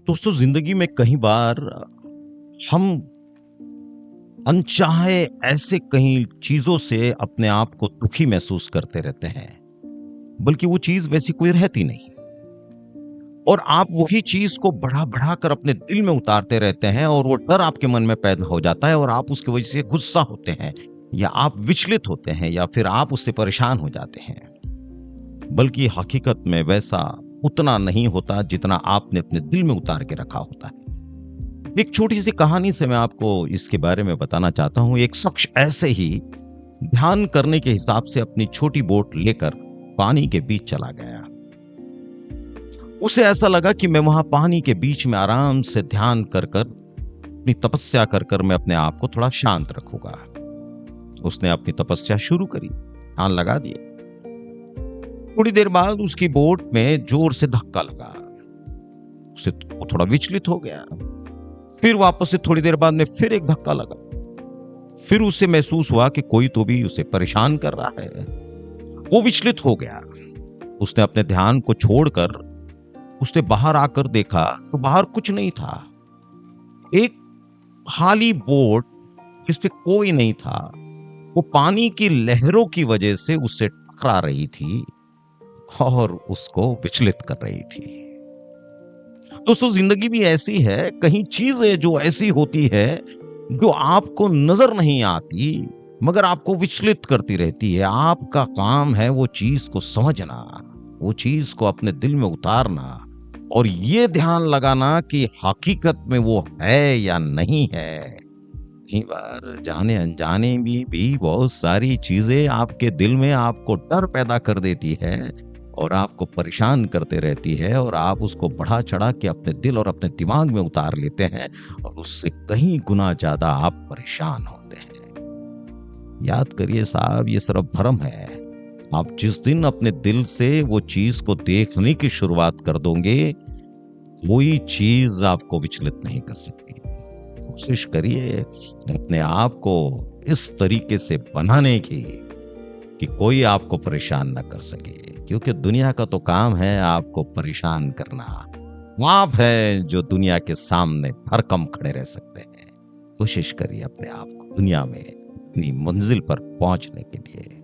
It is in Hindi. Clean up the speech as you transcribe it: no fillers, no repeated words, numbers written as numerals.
दोस्तों, जिंदगी में कई बार हम अनचाहे ऐसे कई चीजों से अपने आप को दुखी महसूस करते रहते हैं, बल्कि वो चीज वैसी कोई रहती नहीं। और आप वही चीज को बढ़ा बढ़ा कर अपने दिल में उतारते रहते हैं और वो डर आपके मन में पैदा हो जाता है और आप उसकी वजह से गुस्सा होते हैं, या आप विचलित होते हैं, या फिर आप उससे परेशान हो जाते हैं। बल्कि हकीकत में वैसा उतना नहीं होता जितना आपने अपने दिल में उतार के रखा होता है। एक छोटी सी कहानी से मैं आपको इसके बारे में बताना चाहता हूं। एक शख्स ऐसे ही ध्यान करने के हिसाब से अपनी छोटी बोट लेकर पानी के बीच चला गया। उसे ऐसा लगा कि मैं वहां पानी के बीच में आराम से ध्यान कर कर अपनी तपस्या कर कर मैं अपने आप को थोड़ा शांत रखूंगा। उसने अपनी तपस्या शुरू करी, ध्यान लगा दिया। थोड़ी देर बाद उसकी बोट में जोर से धक्का लगा। उसे थोड़ा विचलित हो गया। फिर वापस से थोड़ी देर बाद में फिर एक धक्का लगा। फिर उसे महसूस हुआ कि कोई तो भी उसे परेशान कर रहा है। वो विचलित हो गया। उसने अपने ध्यान को छोड़कर उसने बाहर आकर देखा तो बाहर कुछ नहीं था। एक खाली बोट जिस पे कोई नहीं था, वो पानी की लहरों की वजह से उससे टकरा रही थी और उसको विचलित कर रही थी। दोस्तों, जिंदगी भी ऐसी है। कहीं चीजें जो ऐसी होती है जो आपको नजर नहीं आती मगर आपको विचलित करती रहती है। आपका काम है वो चीज को समझना, वो चीज को अपने दिल में उतारना और ये ध्यान लगाना कि हकीकत में वो है या नहीं है। कई बार जाने अनजाने भी बहुत सारी चीजें आपके दिल में आपको डर पैदा कर देती है और आपको परेशान करते रहती है, और आप उसको बढ़ा चढ़ा के अपने दिल और अपने दिमाग में उतार लेते हैं और उससे कहीं गुना ज्यादा आप परेशान होते हैं। याद करिए साहब, ये सिर्फ भ्रम है। आप जिस दिन अपने दिल से वो चीज को देखने की शुरुआत कर दोगे, कोई चीज आपको विचलित नहीं कर सकती। कोशिश करिए अपने आप को इस तरीके से बनाने की कि कोई आपको परेशान न कर सके, क्योंकि दुनिया का तो काम है आपको परेशान करना। आप है जो दुनिया के सामने भरकम खड़े रह सकते हैं। कोशिश करिए अपने आप को दुनिया में अपनी मंजिल पर पहुंचने के लिए।